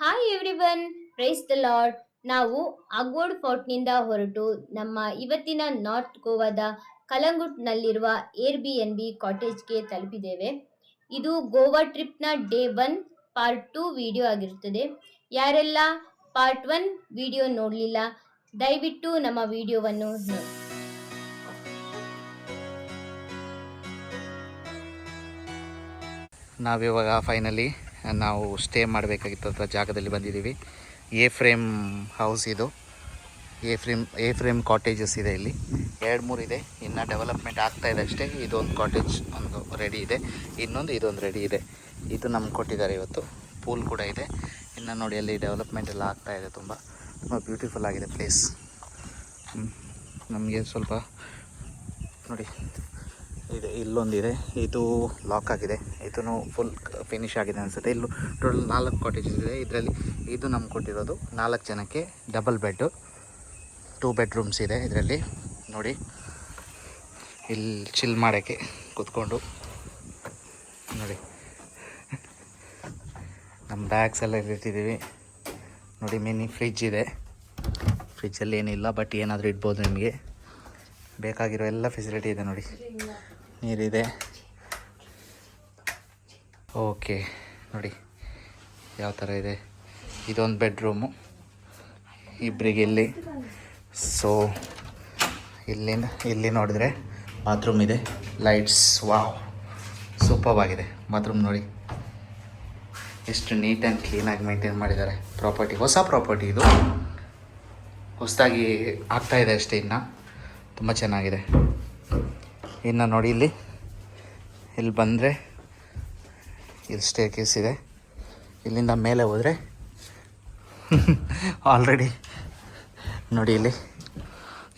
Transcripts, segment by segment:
Hi everyone, praise the lord. ನಾವು ಅಗೋಡ್ ಫೋರ್ಟ್ನಿಂದ ಹೊರಟು ನಮ್ಮ ಇವತ್ತಿನ ನಾರ್ತ್ ಗೋವಾದ ಕಲಂಗುಟ್ನಲ್ಲಿರುವ ಏರ್ ಬಿ ಕಾಟೇಜ್ಗೆ ತಲುಪಿದ್ದೇವೆ. ಇದು ಗೋವಾ ಟ್ರಿಪ್ನ ಡೇ 1 ಪಾರ್ಟ್ 2 ವಿಡಿಯೋ ಆಗಿರುತ್ತದೆ. ಯಾರೆಲ್ಲ ಪಾರ್ಟ್ 1 ವಿಡಿಯೋ ನೋಡಲಿಲ್ಲ, ದಯವಿಟ್ಟು ನಮ್ಮ ವಿಡಿಯೋವನ್ನು ನೋಡಿ. ನಾವಿವಾಗ ಫೈನಲಿ ನಾವು ಸ್ಟೇ ಮಾಡಬೇಕಾಗಿದ್ದ ಜಾಗದಲ್ಲಿ ಬಂದಿದ್ದೀವಿ. ಫ್ರೇಮ್ ಹೌಸ್ ಇದು. ಫ್ರೇಮ್ ಕಾಟೇಜಸ್ ಇದೆ. ಇಲ್ಲಿ 2-3 ಇದೆ, ಇನ್ನು ಡೆವಲಪ್ಮೆಂಟ್ ಆಗ್ತಾಯಿದೆ ಅಷ್ಟೇ. ಇದೊಂದು ಕಾಟೇಜ್ ಒಂದು ರೆಡಿ ಇದೆ, ಇದೊಂದು ರೆಡಿ ಇದೆ. ಇದು ನಮ್ಗೆ ಕೊಟ್ಟಿದ್ದಾರೆ ಇವತ್ತು. ಪೂಲ್ ಕೂಡ ಇದೆ. ಇನ್ನು ನೋಡಿ, ಅಲ್ಲಿ ಡೆವಲಪ್ಮೆಂಟ್ ಎಲ್ಲ ಆಗ್ತಾಯಿದೆ. ತುಂಬ ಬ್ಯೂಟಿಫುಲ್ ಆಗಿದೆ ಪ್ಲೇಸ್. ನಮಗೆ ಸ್ವಲ್ಪ ನೋಡಿ, ಇಲ್ಲೊಂದಿದೆ, ಇದು ಲಾಕ್ ಆಗಿದೆ. ಇದೂ ಫುಲ್ ಫಿನಿಶ್ ಆಗಿದೆ ಅನಿಸುತ್ತೆ. ಇಲ್ಲೂ ಟೋಟಲ್ 4 ಕಾಟೇಜಸ್ ಇದೆ. ಇದರಲ್ಲಿ ಇದು ನಮ್ಗೆ ಕೊಟ್ಟಿರೋದು 4 ಜನಕ್ಕೆ ಡಬಲ್ ಬೆಡ್ಡು, 2 ಬೆಡ್ರೂಮ್ಸ್ ಇದೆ ಇದರಲ್ಲಿ. ನೋಡಿ, ಇಲ್ಲಿ ಚಿಲ್ ಮಾಡೋಕ್ಕೆ ಕೂತ್ಕೊಂಡು ನೋಡಿ, ನಮ್ಮ ಬ್ಯಾಗ್ಸ್ ಎಲ್ಲ ಇಟ್ಟಿದ್ದೀವಿ. ನೋಡಿ, ಮಿನಿ ಫ್ರಿಜ್ ಇದೆ. ಫ್ರಿಜ್ಜಲ್ಲಿ ಏನಿಲ್ಲ, ಬಟ್ ಏನಾದರೂ ಇಡ್ಬೋದು. ನಿಮಗೆ ಬೇಕಾಗಿರೋ ಎಲ್ಲ ಫೆಸಿಲಿಟಿ ಇದೆ. ನೋಡಿ, ನೀರಿದೆ. ಓಕೆ, ನೋಡಿ ಯಾವ ಥರ ಇದೆ. ಇದೊಂದು ಬೆಡ್ರೂಮು ಇಬ್ಬರಿಗೆ ಇಲ್ಲಿ. ಸೊ ಇಲ್ಲಿ ನೋಡಿದ್ರೆ ಬಾತ್ರೂಮ್ ಇದೆ, ಲೈಟ್ಸ್. ವಾವ್, ಸೂಪರ್ ಆಗಿದೆ ಬಾತ್ರೂಮ್. ನೋಡಿ ಎಷ್ಟು ನೀಟ್ ಆ್ಯಂಡ್ ಕ್ಲೀನಾಗಿ ಮೇಂಟೈನ್ ಮಾಡಿದ್ದಾರೆ. ಹೊಸ ಪ್ರಾಪರ್ಟಿ ಇದು, ಹೊಸದಾಗಿ ಆಗ್ತಾಯಿದೆ ಅಷ್ಟೇ. ಇನ್ನು ತುಂಬ ಚೆನ್ನಾಗಿದೆ. ಇನ್ನು ನೋಡಿ, ಇಲ್ಲಿ ಬಂದರೆ ಇಲ್ಲಿ ಸ್ಟೇರ್ಕೇಸ್ ಇದೆ. ಇಲ್ಲಿಂದ ಮೇಲೆ ಹೋದರೆ ಆಲ್ರೆಡಿ ನೋಡಿ,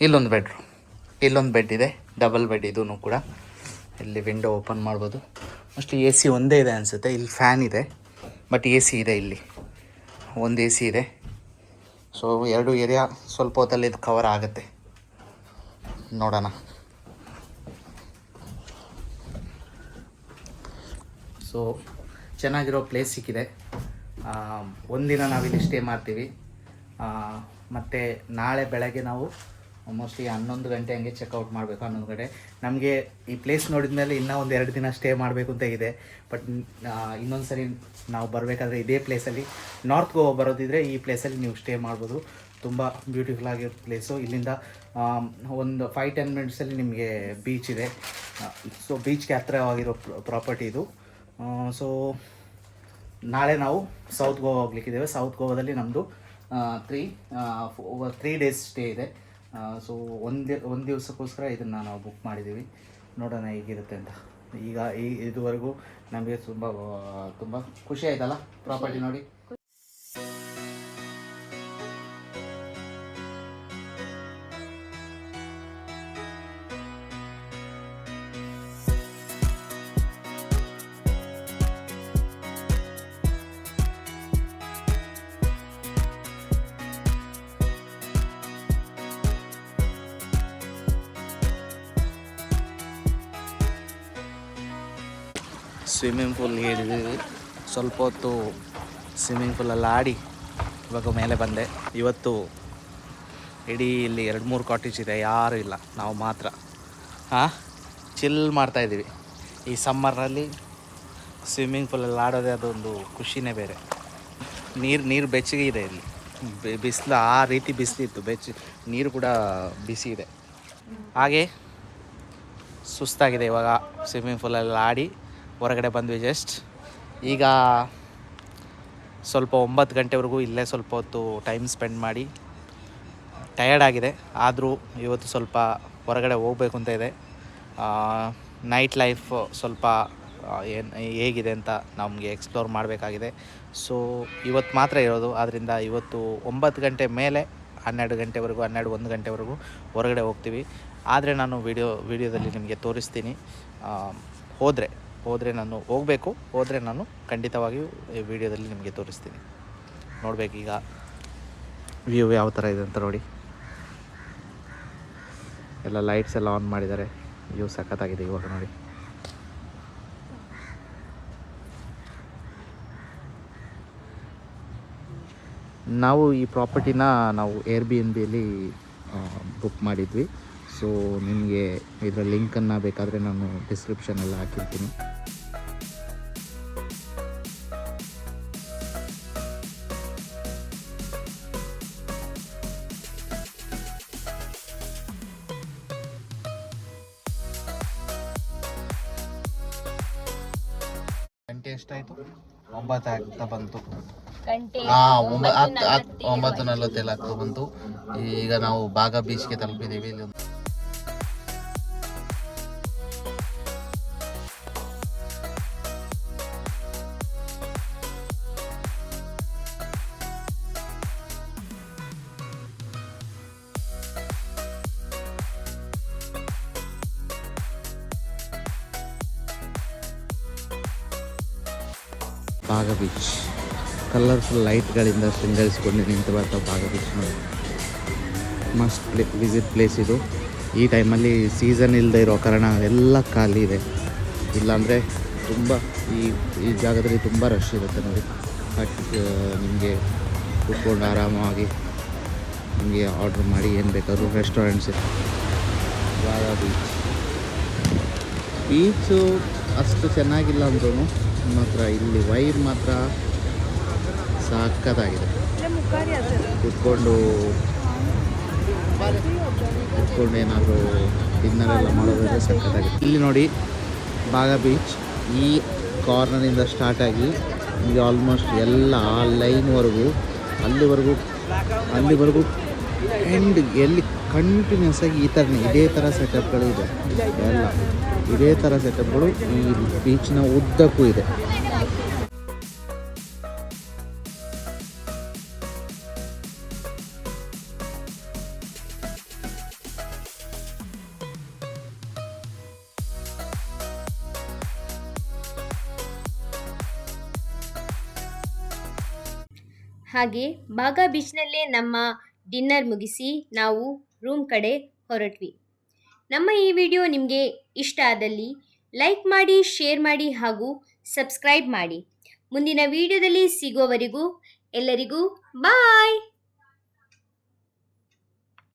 ಇಲ್ಲೊಂದು ಬೆಡ್ರೂಮ್, ಇಲ್ಲೊಂದು ಬೆಡ್ ಇದೆ, ಡಬಲ್ ಬೆಡ್. ಇದೂ ಕೂಡ ಇಲ್ಲಿ ವಿಂಡೋ ಓಪನ್ ಮಾಡ್ಬೋದು. ಮೋಸ್ಟ್ಲಿ AC ಒಂದೇ ಇದೆ ಅನಿಸುತ್ತೆ. ಇಲ್ಲಿ ಫ್ಯಾನ್ ಇದೆ, ಬಟ್ AC ಇದೆ. ಇಲ್ಲಿ ಒಂದು AC ಇದೆ. ಸೊ 2 ಏರಿಯಾ ಸ್ವಲ್ಪ ಹೊತ್ತಲ್ಲಿ ಇದು ಕವರ್ ಆಗುತ್ತೆ. ನೋಡೋಣ. ಸೊ ಚೆನ್ನಾಗಿರೋ ಪ್ಲೇಸ್ ಸಿಕ್ಕಿದೆ. ಒಂದಿನ ನಾವಿಲ್ಲಿ ಸ್ಟೇ ಮಾಡ್ತೀವಿ. ಮತ್ತು ನಾಳೆ ಬೆಳಗ್ಗೆ ನಾವು ಮೋಸ್ಟ್ಲಿ 11 ಗಂಟೆ ಹಂಗೆ ಚೆಕ್ಔಟ್ ಮಾಡಬೇಕು. 11 ಗಂಟೆ. ನಮಗೆ ಈ ಪ್ಲೇಸ್ ನೋಡಿದ ಮೇಲೆ ಇನ್ನೂ 1-2 ದಿನ ಸ್ಟೇ ಮಾಡಬೇಕು ಅಂತ ಇದೆ. ಬಟ್ ಇನ್ನೊಂದು ಸರಿ ನಾವು ಬರಬೇಕಾದ್ರೆ ಇದೇ ಪ್ಲೇಸಲ್ಲಿ, ನಾರ್ತ್ ಗೋವಾ ಬರೋದಿದ್ರೆ ಈ ಪ್ಲೇಸಲ್ಲಿ ನೀವು ಸ್ಟೇ ಮಾಡ್ಬೋದು. ತುಂಬ ಬ್ಯೂಟಿಫುಲ್ ಆಗಿರೋ ಪ್ಲೇಸು. ಇಲ್ಲಿಂದ ಒಂದು 5-10 ಮಿನಿಟ್ಸಲ್ಲಿ ನಿಮಗೆ ಬೀಚ್ ಇದೆ. ಸೊ ಬೀಚ್ಗೆ ಹತ್ತಿರವಾಗಿರೋ ಪ್ರಾಪರ್ಟಿ ಇದು. ಸೊ ನಾಳೆ ನಾವು ಸೌತ್ ಗೋವಾ ಹೋಗ್ಲಿಕ್ಕಿದ್ದೇವೆ. ಸೌತ್ ಗೋವಾದಲ್ಲಿ ನಮ್ಮದು 3 ಡೇಸ್ ಸ್ಟೇ ಇದೆ. ಸೊ ಒಂದು ದಿವಸಕ್ಕೋಸ್ಕರ ಇದನ್ನು ನಾವು ಬುಕ್ ಮಾಡಿದ್ದೀವಿ. ನೋಡೋಣ ಹೇಗಿರುತ್ತೆ ಅಂತ. ಈಗ ಇದುವರೆಗೂ ನಮಗೆ ತುಂಬ ಖುಷಿ ಆಯ್ತಲ್ಲ ಪ್ರಾಪರ್ಟಿ ನೋಡಿ. ಸ್ವಿಮ್ಮಿಂಗ್ ಪೂಲ್ ಹಿಡಿದಿವಿ. ಸ್ವಲ್ಪ ಹೊತ್ತು ಸ್ವಿಮ್ಮಿಂಗ್ ಪೂಲಲ್ಲಿ ಆಡಿ ಇವಾಗ ಮೇಲೆ ಬಂದೆ. ಇವತ್ತು ಇಡೀ ಇಲ್ಲಿ 2-3 ಕಾಟೇಜ್ ಇದೆ, ಯಾರೂ ಇಲ್ಲ, ನಾವು ಮಾತ್ರ. ಚಿಲ್ ಮಾಡ್ತಾಯಿದ್ದೀವಿ. ಈ ಸಮ್ಮರಲ್ಲಿ ಸ್ವಿಮ್ಮಿಂಗ್ ಪೂಲಲ್ಲಿ ಆಡೋದೇ ಅದೊಂದು ಖುಷಿನೇ ಬೇರೆ. ನೀರು ಬೆಚ್ಚಗೆ ಇದೆ. ಇಲ್ಲಿ ಬಿಸಿಲು ಆ ರೀತಿ ಬಿಸಿಲಿತ್ತು, ನೀರು ಕೂಡ ಬಿಸಿ ಇದೆ. ಹಾಗೆ ಸುಸ್ತಾಗಿದೆ. ಇವಾಗ ಸ್ವಿಮ್ಮಿಂಗ್ ಪೂಲಲ್ಲಿ ಆಡಿ ಹೊರಗಡೆ ಬಂದ್ವಿ ಜಸ್ಟ್. ಈಗ ಸ್ವಲ್ಪ 9 ಗಂಟೆವರೆಗೂ ಇಲ್ಲೇ ಸ್ವಲ್ಪ ಹೊತ್ತು ಟೈಮ್ ಸ್ಪೆಂಡ್ ಮಾಡಿ ಟಯರ್ಡ್ ಆಗಿದೆ. ಆದರೂ ಇವತ್ತು ಸ್ವಲ್ಪ ಹೊರಗಡೆ ಹೋಗಬೇಕು ಅಂತ ಇದೆ. ನೈಟ್ ಲೈಫ್ ಸ್ವಲ್ಪ ಹೇಗಿದೆ ಅಂತ ನಮಗೆ ಎಕ್ಸ್ಪ್ಲೋರ್ ಮಾಡಬೇಕಾಗಿದೆ. ಸೊ ಇವತ್ತು ಮಾತ್ರ ಇರೋದು. ಆದ್ದರಿಂದ ಇವತ್ತು 9 ಗಂಟೆ ಮೇಲೆ 12 ಗಂಟೆವರೆಗೂ, 1 ಗಂಟೆವರೆಗೂ ಹೊರಗಡೆ ಹೋಗ್ತೀವಿ. ಆದರೆ ನಾನು ವಿಡಿಯೋದಲ್ಲಿ ನಿಮಗೆ ತೋರಿಸ್ತೀನಿ. ಹೋದರೆ ನಾನು ಹೋಗಬೇಕು. ಹೋದರೆ ನಾನು ಖಂಡಿತವಾಗಿಯೂ ಈ ವಿಡಿಯೋದಲ್ಲಿ ನಿಮಗೆ ತೋರಿಸ್ತೀನಿ. ನೋಡಬೇಕು ಈಗ ವ್ಯೂ ಯಾವ ಥರ ಇದೆ ಅಂತ. ನೋಡಿ, ಎಲ್ಲ ಲೈಟ್ಸ್ ಎಲ್ಲ ಆನ್ ಮಾಡಿದ್ದಾರೆ. ವ್ಯೂ ಸಖತ್ತಾಗಿದೆ ಇವಾಗ ನೋಡಿ. ನಾವು ಈ ಪ್ರಾಪರ್ಟಿನ ನಾವು ಏರ್ ಬಿ ಎನ್ ಬಿಯಲ್ಲಿ ಬುಕ್ ಮಾಡಿದ್ವಿ. ಸೊ ನಿಮಗೆ ಇದರ ಲಿಂಕನ್ನು ಬೇಕಾದರೆ ನಾನು ಡಿಸ್ಕ್ರಿಪ್ಷನಲ್ಲಿ ಹಾಕಿರ್ತೀನಿ. ಗಂಟೆ ಎಷ್ಟಾಯಿತು? 9 ಆಗ್ತಾ ಬಂತು. ಗಂಟೆ 9:47 ಆಗ್ತಾ ಬಂತು. ಈಗ ನಾವು ಬಾಗ ಬೀಚ್ಗೆ ತಲುಪಿದ್ದೀವಿ. ಇಲ್ಲಿ ಬಾಗ ಬೀಚ್ ಕಲರ್ಫುಲ್ ಲೈಟ್ಗಳಿಂದ ಶೃಂಗರಿಸಿಕೊಂಡು ನಿಂತು ಬರ್ತಾವೆ. ಬಾಗ ಬೀಚ್ ನೋಡಿ, ಮಸ್ಟ್ ವಿಸಿಟ್ ಪ್ಲೇಸ್ ಇದು. ಈ ಟೈಮಲ್ಲಿ ಸೀಸನ್ ಇಲ್ಲದೆ ಇರೋ ಕಾರಣ ಎಲ್ಲ ಖಾಲಿ ಇದೆ. ಇಲ್ಲಾಂದರೆ ತುಂಬ ಈ ಜಾಗದಲ್ಲಿ ತುಂಬ ರಶ್ ಇರುತ್ತೆ ನೋಡಿ. ಬಟ್ ನಿಮಗೆ ಕೂತ್ಕೊಂಡು ಆರಾಮವಾಗಿ ನಿಮಗೆ ಆರ್ಡ್ರ್ ಮಾಡಿ ಏನು ಬೇಕಾದರೂ ರೆಸ್ಟೋರೆಂಟ್ಸ್ ಇದೆ. ಬಾಗ ಬೀಚು ಅಷ್ಟು ಚೆನ್ನಾಗಿಲ್ಲ ಅಂದ್ರೂ ಮಾತ್ರ ಇಲ್ಲಿ ವೈಬ್ ಮಾತ್ರ ಸಕ್ಕತ್ತಾಗಿದೆ. ಕೂತ್ಕೊಂಡು ಏನಾದರೂ ಡಿನ್ನರೆಲ್ಲ ಮಾಡೋದಾದರೆ ಸಕ್ಕತ್ತಾಗಿದೆ. ಇಲ್ಲಿ ನೋಡಿ, ಬಾಗ ಬೀಚ್ ಈ ಕಾರ್ನರಿಂದ ಸ್ಟಾರ್ಟ್ ಆಗಿ ಇಲ್ಲಿ ಆಲ್ಮೋಸ್ಟ್ ಎಲ್ಲ ಆ ಲೈನ್ವರೆಗೂ ಅಲ್ಲಿವರೆಗೂ ಎಂಡ್ ಎಲ್ಲಿ ಕಂಟಿನ್ಯೂಸ್ ಆಗಿ ಇದೇ ಥರ ಸೆಟಪ್ಗಳು ಇದೆ. ಎಲ್ಲ ಇದೇ ಥರ ಸೆಟಪ್ಗಳು ಈ ಬೀಚ್ನ ಉದ್ದಕ್ಕೂ ಇದೆ. ಹಾಗೆ ಬಾಗ ಬೀಚ್ನಲ್ಲೇ ನಮ್ಮ ಡಿನ್ನರ್ ಮುಗಿಸಿ ನಾವು ರೂಮ್ ಕಡೆ ಹೊರಟ್ವಿ. ನಮ್ಮ ಈ ವಿಡಿಯೋ ನಿಮಗೆ ಇಷ್ಟ ಆದಲ್ಲಿ ಲೈಕ್ ಮಾಡಿ, ಶೇರ್ ಮಾಡಿ ಹಾಗೂ ಸಬ್ಸ್ಕ್ರೈಬ್ ಮಾಡಿ. ಮುಂದಿನ ವಿಡಿಯೋದಲ್ಲಿ ಸಿಗೋವರೆಗೂ ಎಲ್ಲರಿಗೂ ಬಾಯ್.